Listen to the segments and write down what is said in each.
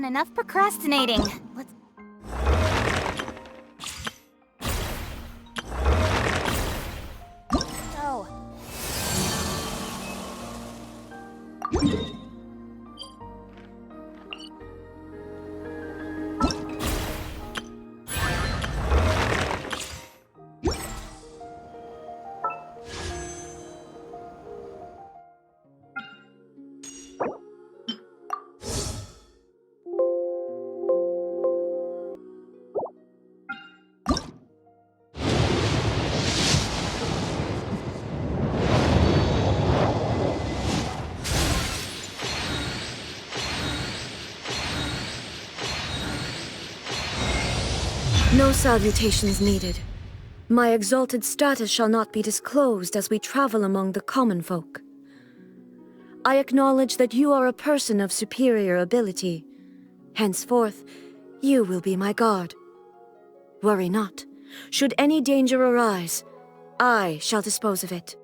on, enough procrastinating. Let's... go. No salutations needed. My exalted status shall not be disclosed as we travel among the common folk. I acknowledge that you are a person of superior ability. Henceforth, you will be my guard. Worry not. Should any danger arise, I shall dispose of it.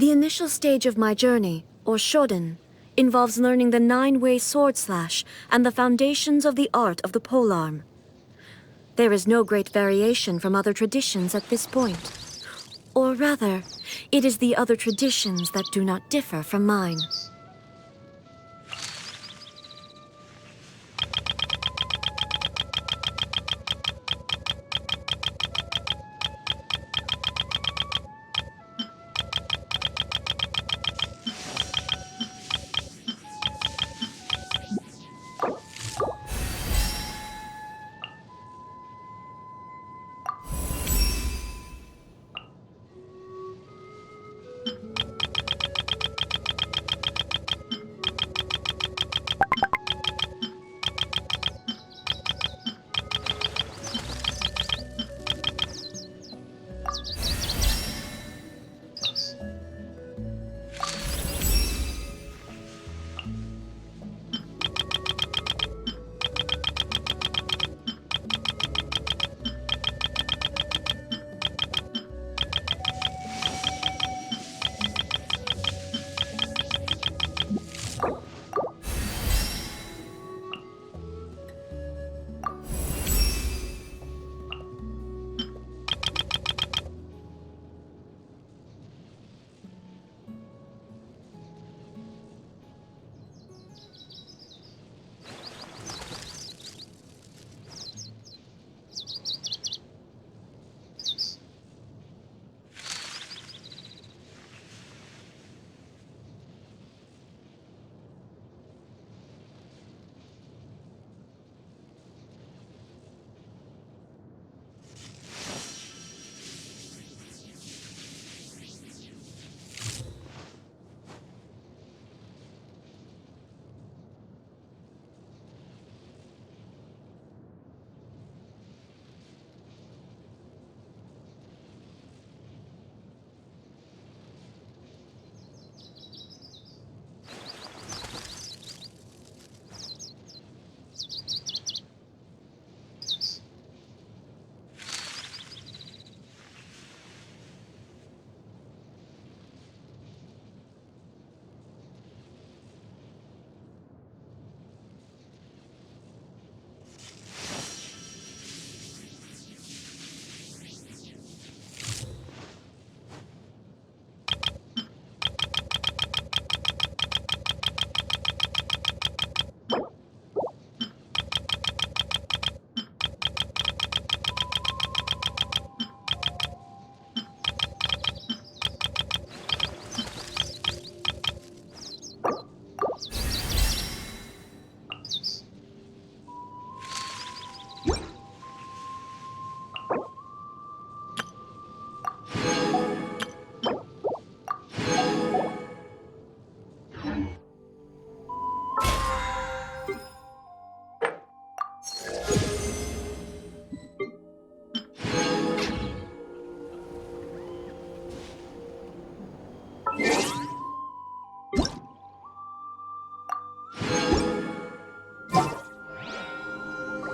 The initial stage of my journey, or Shoden, involves learning the 9-way sword slash and the foundations of the art of the polearm. There is no great variation from other traditions at this point. Or rather, it is the other traditions that do not differ from mine.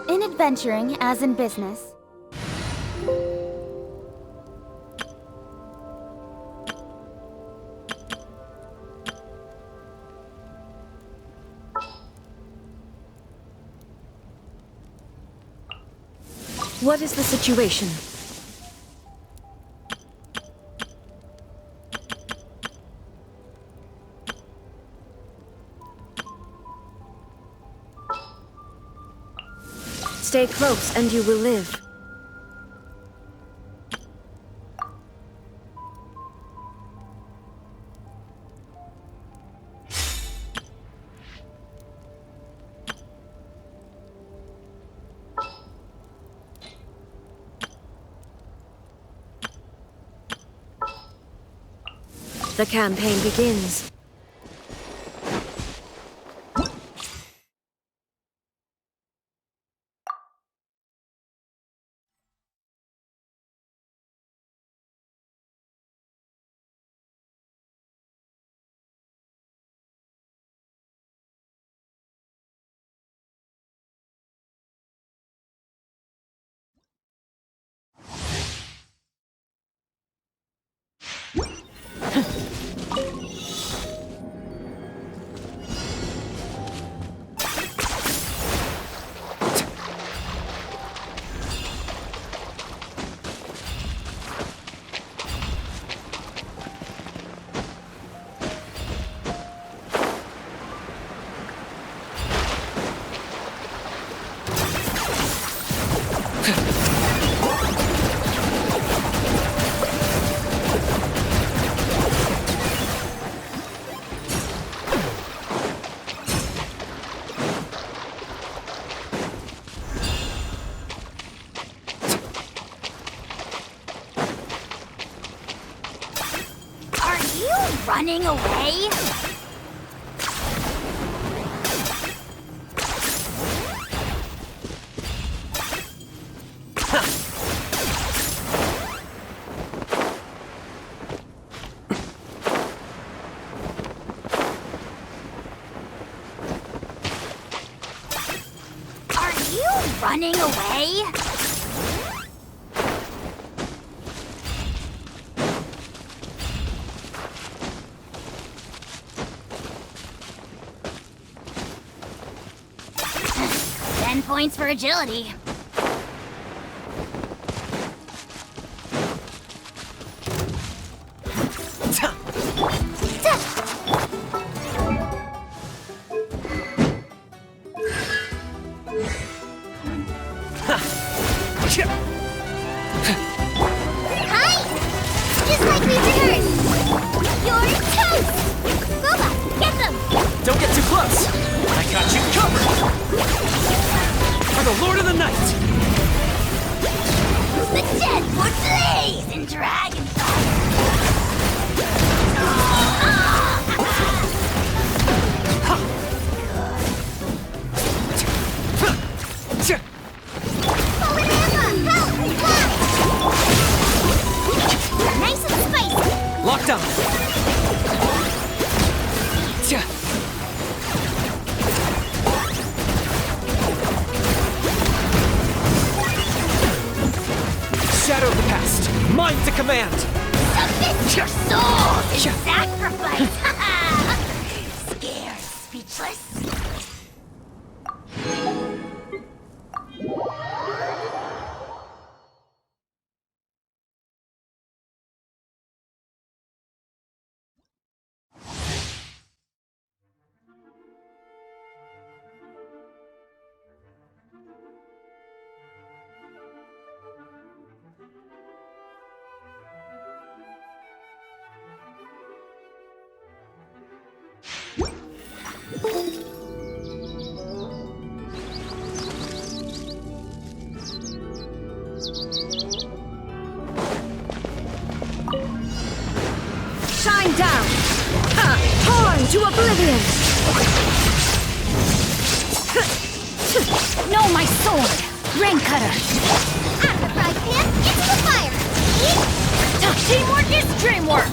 In adventuring, as in business, What is the situation? Stay close and you will live. The campaign begins. Running away? Are you running away? Points for agility. Hi! Just like we rehearsed! You're toast! Boba, get them! Don't get too close! I got you covered! For the Lord of the Night! The dead would blaze in dragon fire! Nice and spicy! Locked on! Shadow of the past, mine to command! Submit your soul in sacrifice! Scared, speechless? Shine down! Ha! Torn to oblivion! No, my sword! Rain cutter! Out of the fry pan, into the fire! Teamwork is dreamwork!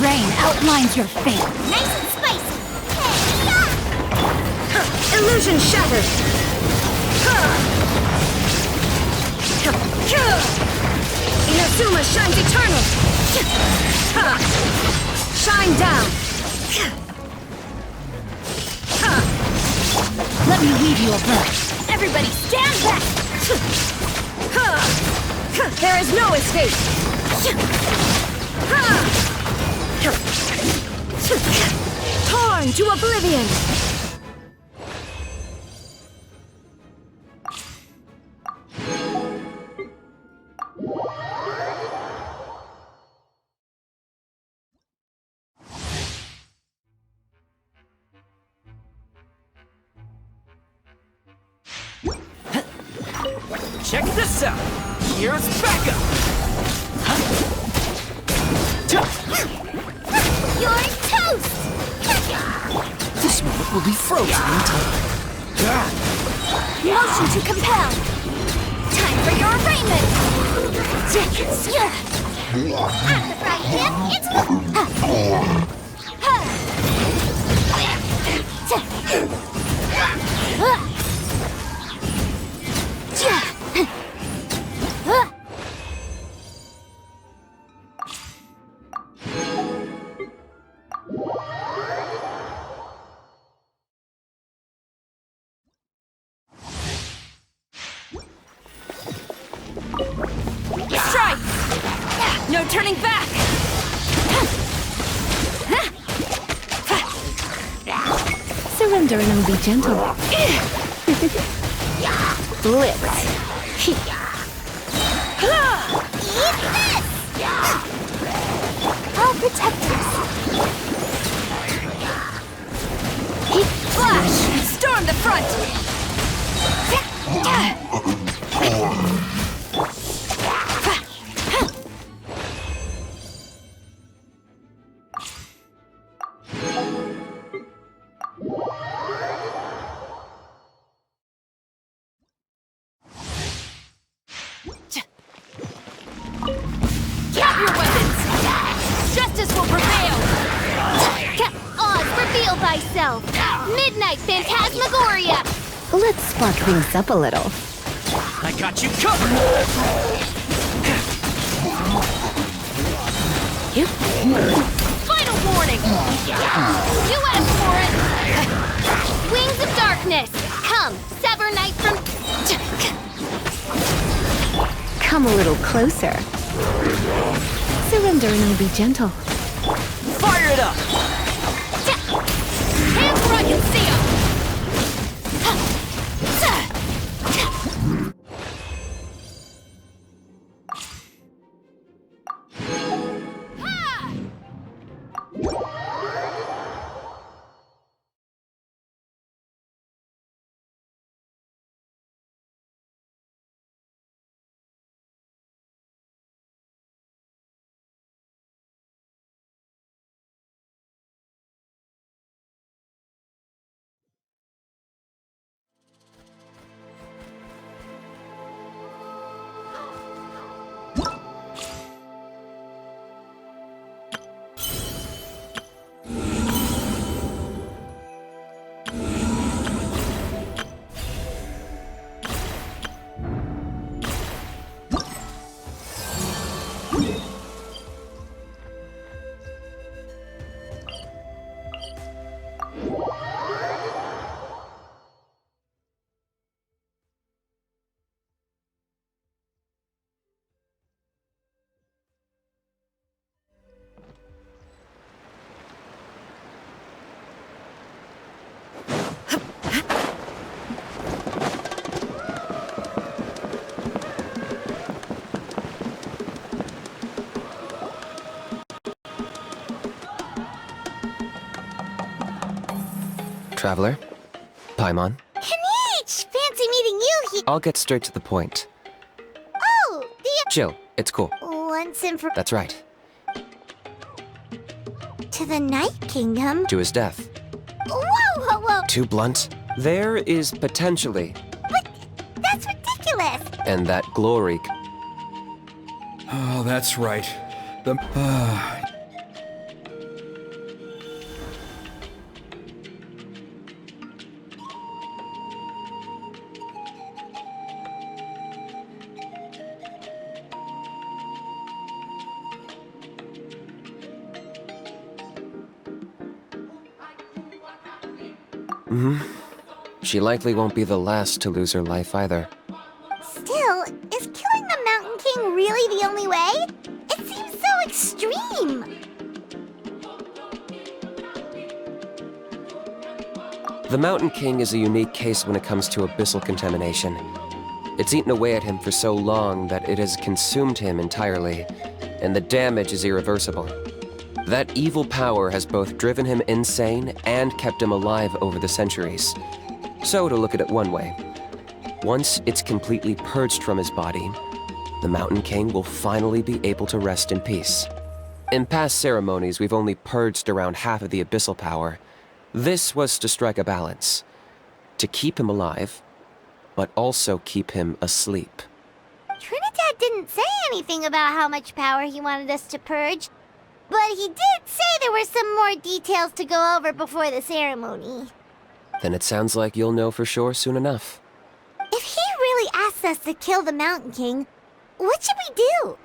Rain outlines your fate. Nice and spicy! Illusion shattered! Inazuma shines eternal! Shine down! Let me weave you a bow. Everybody stand back! There is no escape! Torn to oblivion! Check this out! Here's backup! You're toast! This moment will be frozen in time. Motion to compel! Time for your arraignment! Out of the fry pan, into the... no turning back! Surrender and be gentle. Blitz! Eat this! I'll protect us! Flash! Storm the front! Drop your weapons! Justice will prevail! Oz, reveal thyself! Midnight Phantasmagoria! Let's spark things up a little. I got you covered! Final warning! You asked for it! Wings of Darkness! Come, sever night from... Come a little closer. Surrender and be gentle. Fire it up! Hands where I can see 'em! Traveler? Paimon? Kinich! Fancy meeting you here! I'll get straight to the point. Oh, the... Chill, it's cool. Once and for... That's right. To the Night Kingdom? To his death. Whoa, whoa, whoa! Too blunt? There is potentially. But that's ridiculous! And that glory. Oh, that's right. She likely won't be the last to lose her life either. Still, is killing the Mountain King really the only way? It seems so extreme! The Mountain King is a unique case when it comes to abyssal contamination. It's eaten away at him for so long that it has consumed him entirely, and the damage is irreversible. That evil power has both driven him insane and kept him alive over the centuries. So, to look at it one way, once it's completely purged from his body, the Mountain King will finally be able to rest in peace. In past ceremonies, we've only purged around half of the abyssal power. This was to strike a balance, to keep him alive, but also keep him asleep. Trinidad didn't say anything about how much power he wanted us to purge, but he did say there were some more details to go over before the ceremony. Then it sounds like you'll know for sure soon enough. If he really asks us to kill the Mountain King, what should we do?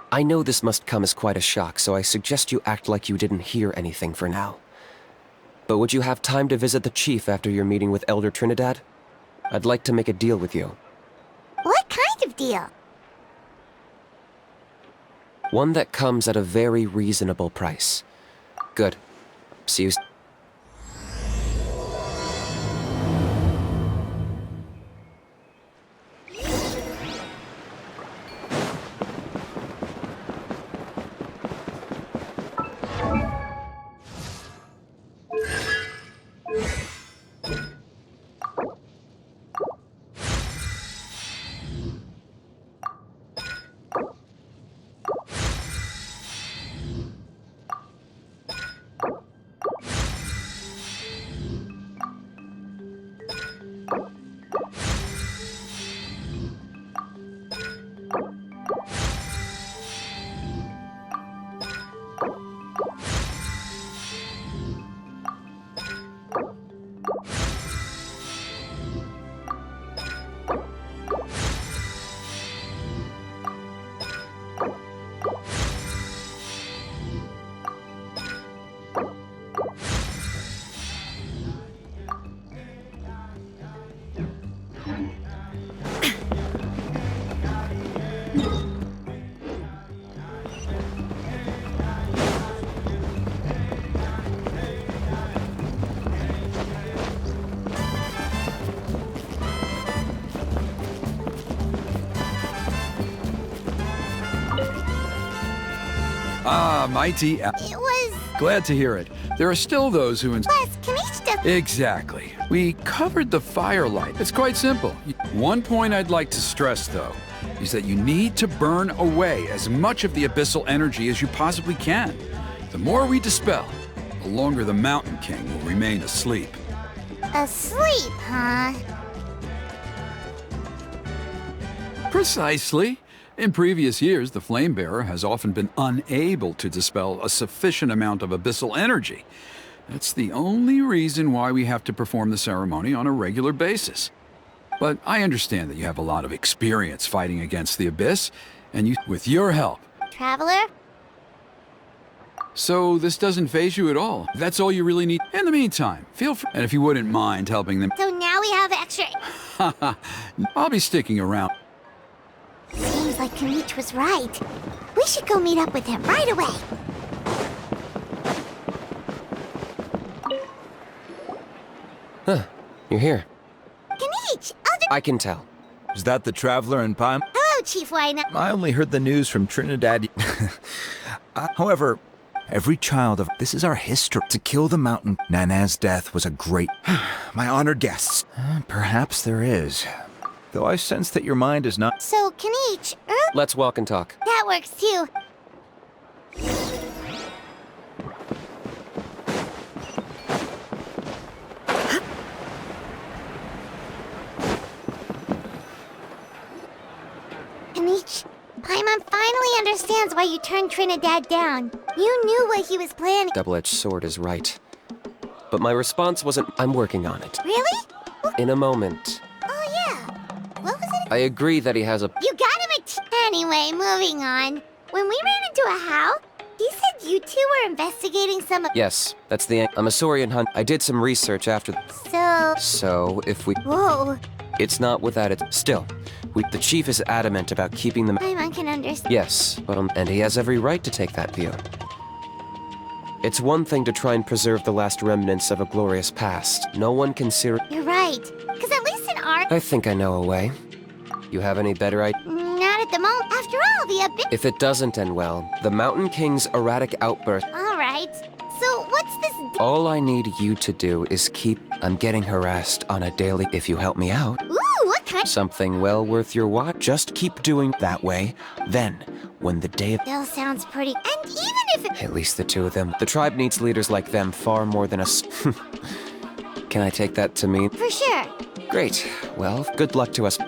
I know this must come as quite a shock, so I suggest you act like you didn't hear anything for now. But would you have time to visit the chief after your meeting with Elder Trinidad? I'd like to make a deal with you. What kind of deal? One that comes at a very reasonable price. Good. See you. Ah, mighty. It was... Glad to hear it. There are still those who... Plus, Kinich does... Exactly. We covered the firelight. It's quite simple. One point I'd like to stress, though, is that you need to burn away as much of the abyssal energy as you possibly can. The more we dispel, the longer the Mountain King will remain asleep. Asleep, huh? Precisely. In previous years, the Flamebearer has often been unable to dispel a sufficient amount of abyssal energy. That's the only reason why we have to perform the ceremony on a regular basis. But I understand that you have a lot of experience fighting against the Abyss, and with your help. Traveler? So this doesn't faze you at all. That's all you really need. In the meantime, feel free. And if you wouldn't mind helping them... So now we have extra... I'll be sticking around. Seems like Kinich was right. We should go meet up with him right away. Huh. You're here. Kinich! I can tell. Is that the traveler in Pime? Hello, Chief Wina. I only heard the news from Trinidad. However, every child of... This is our history. To kill the mountain, Nana's death was a great... My honored guests. Perhaps there is. Though I sense that your mind is not... So, Kinich, Let's walk and talk. that works too. Kinich, Paimon finally understands why you turned Trinidad down. You knew what he was planning. Double-edged sword is right. But my response wasn't, I'm working on it. Really? In a moment. Oh, yeah. What was it? I agree that he has a... You got him Anyway, moving on. When we ran into a how, he said you two were investigating some... Yes, that's the... I'm a Saurian hunt. I did some research after... So, if we... Whoa. It's not without it. Still, the chief is adamant about keeping them... Paimon can understand. Yes, but and he has every right to take that view. It's one thing to try and preserve the last remnants of a glorious past. No one can You're right. Because at least in our... I think I know a way. You have any better idea? Not at the moment. After all, the Abyss... If it doesn't end well, the Mountain King's erratic outburst... All right. So what's this... All I need you to do is keep... I'm getting harassed on a daily... If you help me out. Ooh, what kind... Something well worth your watch. Just keep doing that way. Then, when the day of... Still sounds pretty... And even if it... At least the two of them. The tribe needs leaders like them far more than us. Can I take that to mean? For sure. Great. Well, good luck to us.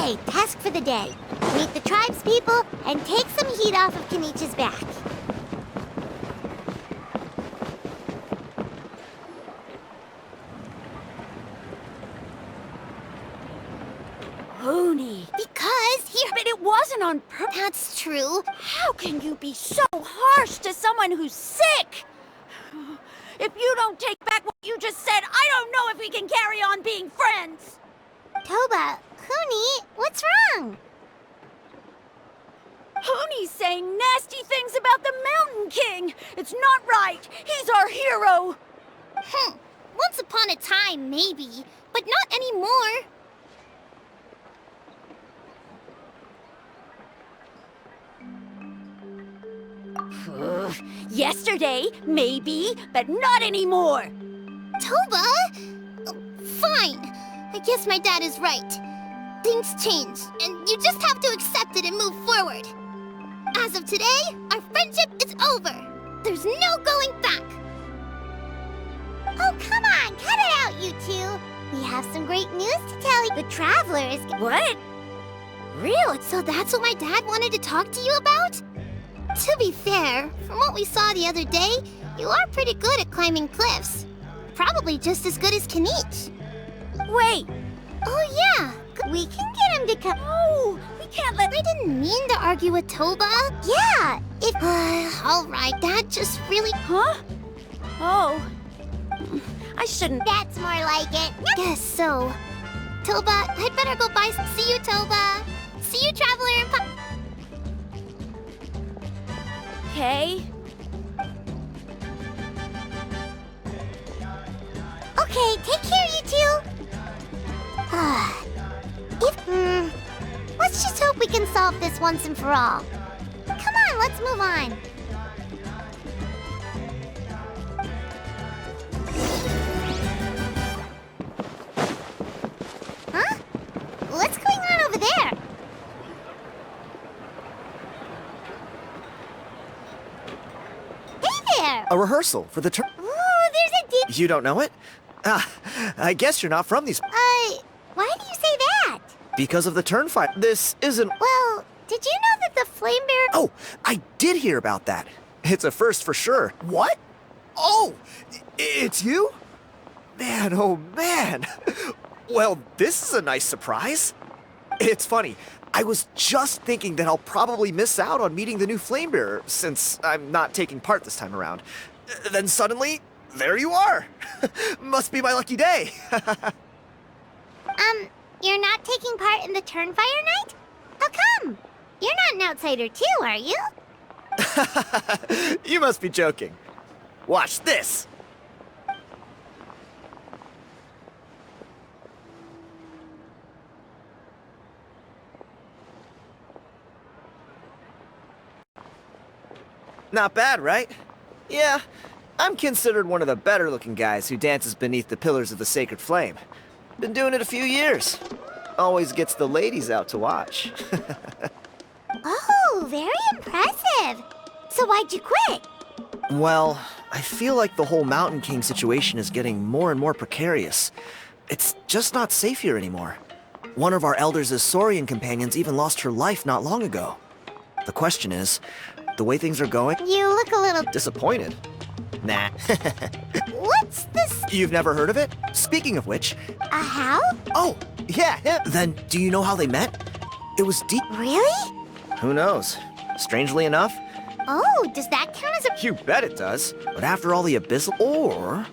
Okay, task for the day. Meet the tribespeople and take some heat off of Kinich's back. Honey. Because he... But it wasn't on purpose. That's true. How can you be so harsh to someone who's sick? If you don't take back what you just said, I don't know if we can carry on being friends. Toba, Huni, what's wrong? Honey's saying nasty things about the Mountain King. It's not right. He's our hero. Once upon a time, maybe, but not anymore. Yesterday, maybe, but not anymore. Toba? Fine. I guess my dad is right. Things change, and you just have to accept it and move forward. As of today, our friendship is over. There's no going back. Oh, come on, cut it out, you two. We have some great news to tell you. The Traveler is... What? Really? So that's what my dad wanted to talk to you about? To be fair, from what we saw the other day, you are pretty good at climbing cliffs. Probably just as good as Kinich. Wait. Oh yeah, we can get him to come. No, we can't let... I didn't mean to argue with Toba. Yeah, if... Alright, that just really... Huh? Oh. I shouldn't... That's more like it. Guess so. Toba, I'd better go buy... See you, Toba. See you, Traveler and Okay. Okay, take care, you two. Let's just hope we can solve this once and for all. Come on, let's move on. Huh? What's going on over there? Hey there! A rehearsal for the turn. Ooh, there's a deep... You don't know it? Ah, I guess you're not from these. Why do you say that? Because of the turn fight. This isn't. Well, did you know that the Flame Bear... Oh, I did hear about that. It's a first for sure. What? Oh, it's you? Man, oh man. Well, this is a nice surprise. It's funny. I was just thinking that I'll probably miss out on meeting the new Flame Bearer since I'm not taking part this time around. Then suddenly, there you are. Must be my lucky day. You're not taking part in the Turnfire Night? How come? You're not an outsider too, are you? You must be joking. Watch this. Not bad, right? Yeah, I'm considered one of the better-looking guys who dances beneath the pillars of the sacred flame. Been doing it a few years. Always gets the ladies out to watch. Oh, very impressive. So why'd you quit? Well, I feel like the whole Mountain King situation is getting more and more precarious. It's just not safe here anymore. One of our elders' Saurian companions even lost her life not long ago. The question is, the way things are going... You look a little... Disappointed? Nah. What's this? You've never heard of it? Speaking of which... How? Oh, yeah. Then, do you know how they met? It was deep... Really? Who knows? Strangely enough... Oh, does that count as a... You bet it does. But after all the abyssal... Or...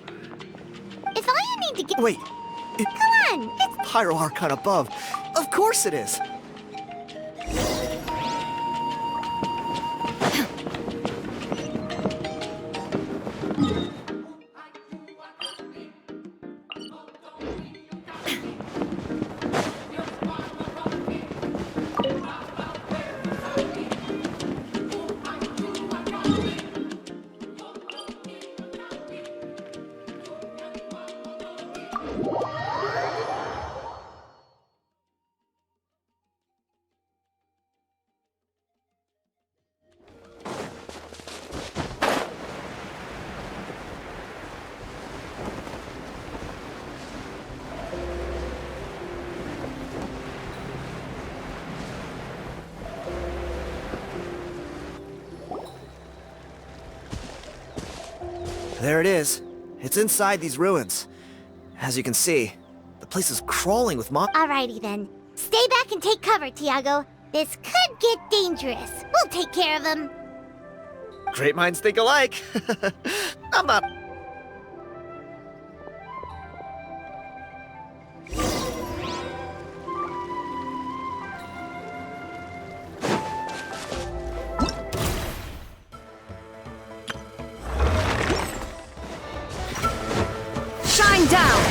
If all you need to get... Wait. Come on, it's... Pyro Archon above. Of course it is. There it is. It's inside these ruins. As you can see, the place is crawling with Alrighty then. Stay back and take cover, Tiago. This could get dangerous. We'll take care of him. Great minds think alike. I'm up. Shine down!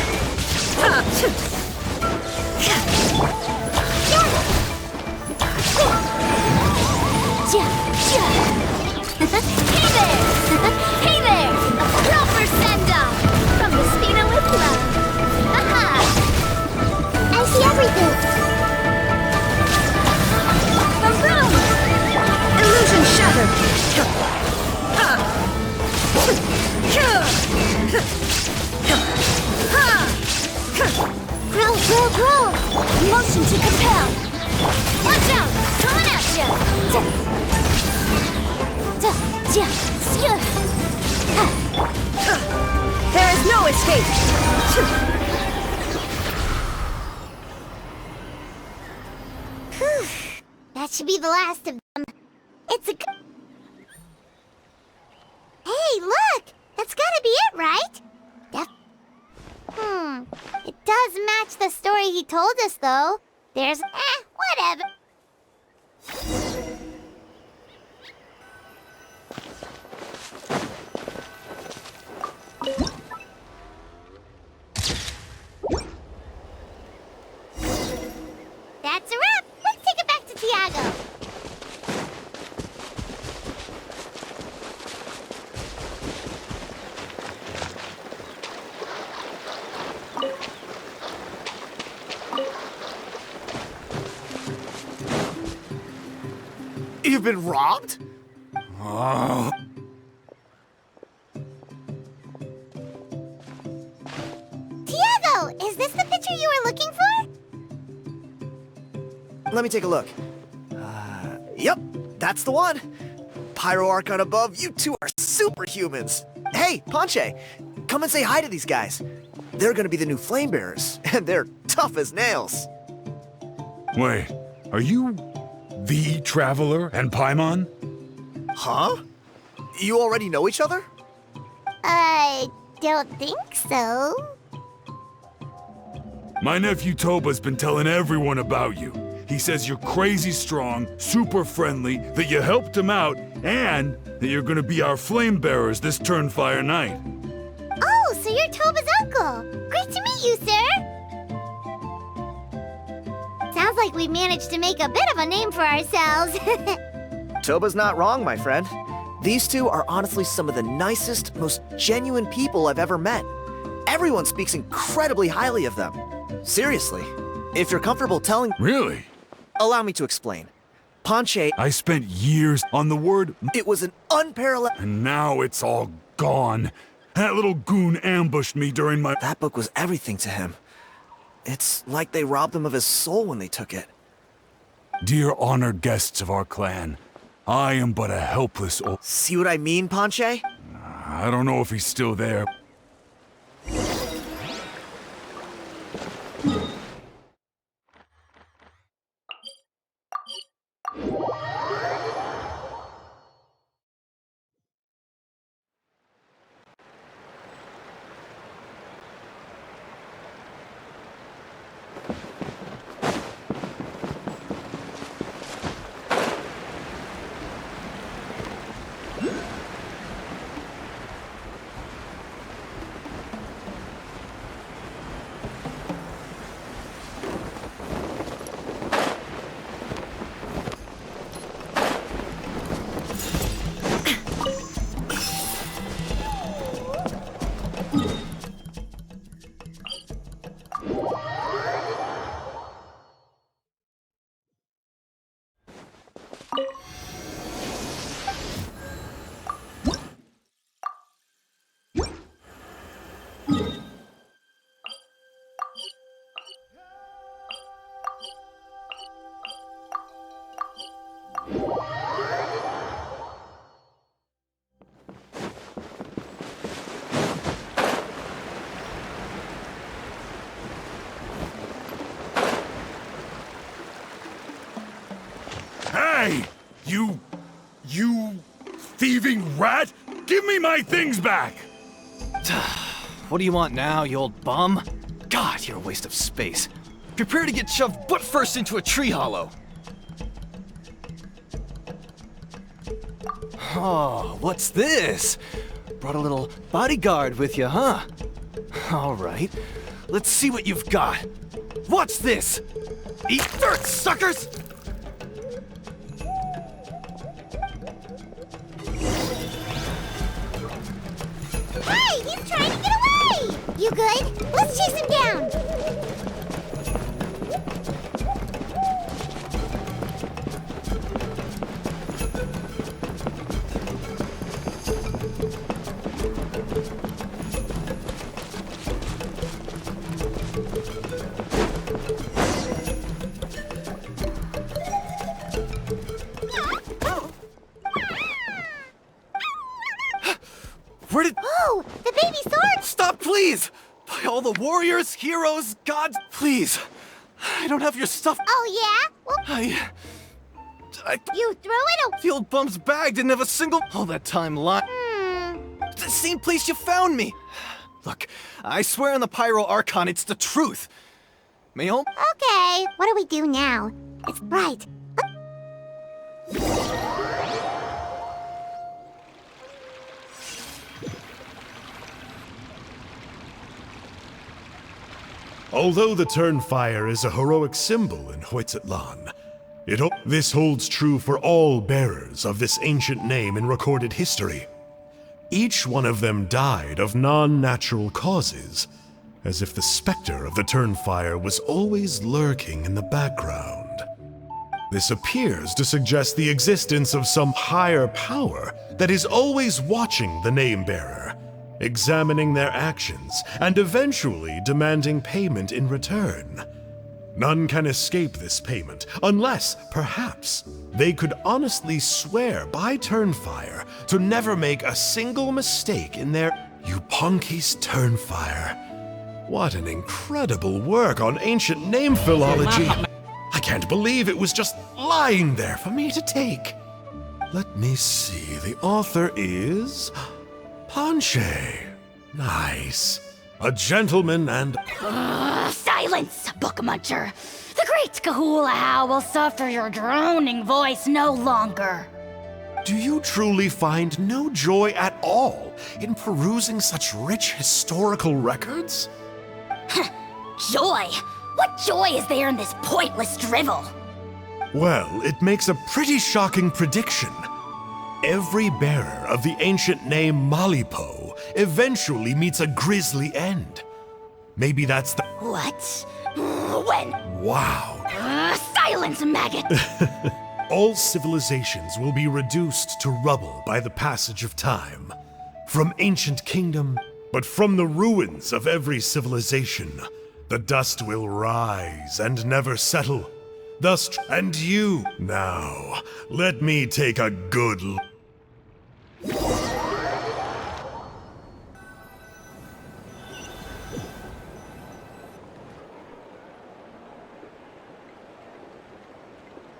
Hey there! Hey there! A proper send-off! From the Spina with love. Aha! I see everything! Boom! Illusion shattered! Grow! Motion to compel! Watch out! Coming at ya! There is no escape! That should be the last of them. It's a Hey, look! That's gotta be it, right? It does match the story he told us, though. There's... whatever. That's a wrap. Let's take it back to Tiago. You've been robbed? Oh. Tiago, is this the picture you were looking for? Let me take a look. Yep, that's the one. Pyro Archon above, you two are superhumans. Hey, Ponche, come and say hi to these guys. They're gonna be the new flame bearers, and they're tough as nails. Wait, are you the Traveler and Paimon? Huh? You already know each other? I don't think so. My nephew Toba's been telling everyone about you. He says you're crazy strong, super friendly, that you helped him out, and that you're gonna be our flame bearers this Turnfire night. Oh, so you're Toba's uncle. Great to meet you, sir. Sounds like we managed to make a bit of a name for ourselves. Toba's not wrong, my friend. These two are honestly some of the nicest, most genuine people I've ever met. Everyone speaks incredibly highly of them. Seriously, if you're comfortable telling... Really? Allow me to explain. Ponche... I spent years on the word... It was an unparalleled... And now it's all gone. That little goon ambushed me during my... That book was everything to him. It's like they robbed him of his soul when they took it. Dear honored guests of our clan, I am but a helpless old... See what I mean, Ponche? I don't know if he's still there. Hey! You thieving rat! Give me my things back! What do you want now, you old bum? God, you're a waste of space. Prepare to get shoved butt first into a tree hollow. Oh, what's this? Brought a little bodyguard with you, huh? All right, let's see what you've got. What's this? Eat dirt, suckers! Hey, he's trying to get away! You good? Let's chase him down! Where did... Oh, the baby sword! Stop, please! By all the warriors, heroes, gods, please! I don't have your stuff. Oh, yeah? Well, I... you threw it The old bum's bag didn't have a single... All that time lying... Hmm. The same place you found me! Look, I swear on the Pyro Archon, it's the truth. Mayom? Okay, what do we do now? It's bright. Although the Turnfire is a heroic symbol in Huitzatlan, this holds true for all bearers of this ancient name in recorded history. Each one of them died of non-natural causes, as if the specter of the Turnfire was always lurking in the background. This appears to suggest the existence of some higher power that is always watching the name-bearer, examining their actions, and eventually demanding payment in return. None can escape this payment, unless, perhaps, they could honestly swear by Turnfire to never make a single mistake in their Yuponki's Turnfire. What an incredible work on ancient name philology! I can't believe it was just lying there for me to take. Let me see, the author is... Panche. Nice. A gentleman and... Silence, book muncher. The great Kahula will suffer your droning voice no longer. Do you truly find no joy at all in perusing such rich historical records? Joy? What joy is there in this pointless drivel? Well, it makes a pretty shocking prediction. Every bearer of the ancient name Malipo eventually meets a grisly end. Maybe that's the... What? When? Wow. Silence, maggot! All civilizations will be reduced to rubble by the passage of time. From ancient kingdom, but from the ruins of every civilization, the dust will rise and never settle. Thus, and you, now, let me take a good look.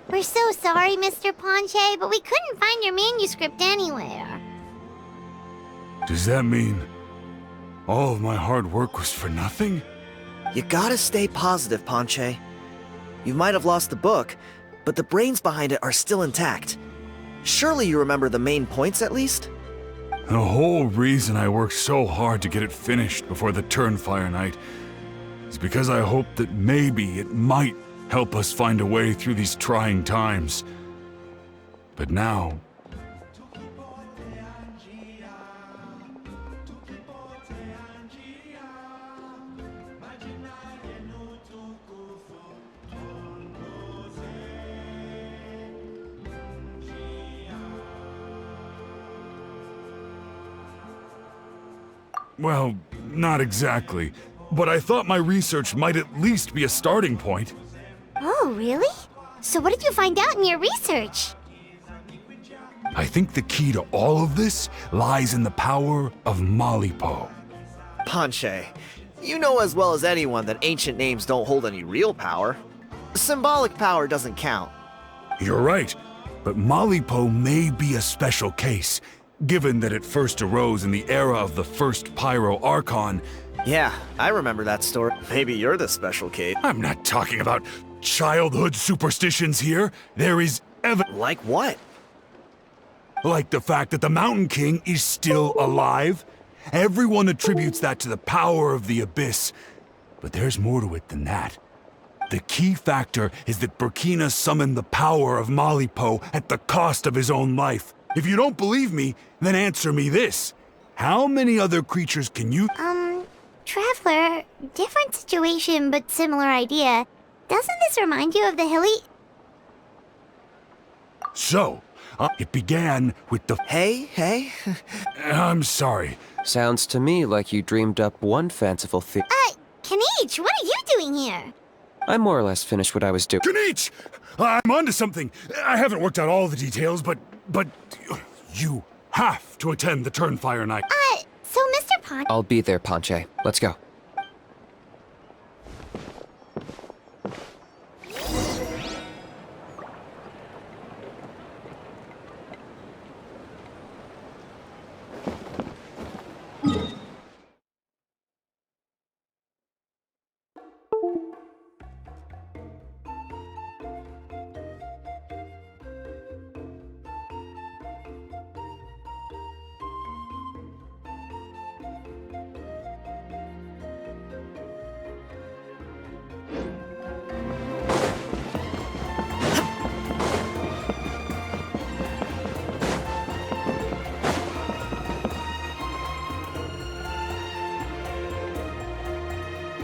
We're so sorry, Mr. Panche, but we couldn't find your manuscript anywhere. Does that mean all of my hard work was for nothing? You gotta stay positive, Panche. You might have lost the book, but the brains behind it are still intact. Surely you remember the main points at least? The whole reason I worked so hard to get it finished before the Turnfire night is because I hoped that maybe it might help us find a way through these trying times. But now... Well, not exactly. But I thought my research might at least be a starting point. Oh, really? So what did you find out in your research? I think the key to all of this lies in the power of Malipo. Panche, you know as well as anyone that ancient names don't hold any real power. Symbolic power doesn't count. You're right. But Malipo may be a special case, given that it first arose in the era of the first Pyro Archon. Yeah, I remember that story. Maybe you're the special case. I'm not talking about childhood superstitions here. There is evidence. Like what? Like the fact that the Mountain King is still alive. Everyone attributes that to the power of the Abyss. But there's more to it than that. The key factor is that Burkina summoned the power of Malipo at the cost of his own life. If you don't believe me, then answer me this. How many other creatures can you... Traveler, different situation but similar idea. Doesn't this remind you of the hilly... So, it began with the... Hey? I'm sorry. Sounds to me like you dreamed up one fanciful theory. Kinich, what are you doing here? I more or less finished what I was doing. Kinich! I'm onto something. I haven't worked out all the details, but you have to attend the Turnfire Night. So Mr. Pond... I'll be there, Panche. Let's go.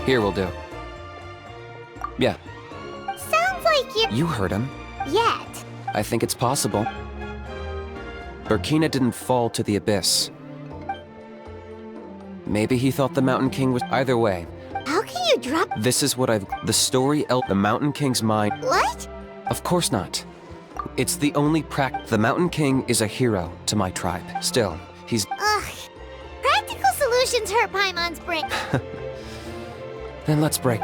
Here will do. Yeah. Sounds like you're... You heard him. Yet. I think it's possible. Burkina didn't fall to the Abyss. Maybe he thought the Mountain King was... Either way. How can you drop... This is what I've... The story the Mountain King's mind... What? Of course not. It's the only The Mountain King is a hero to my tribe. Still, he's... Ugh. Practical solutions hurt Paimon's brain. Then let's break.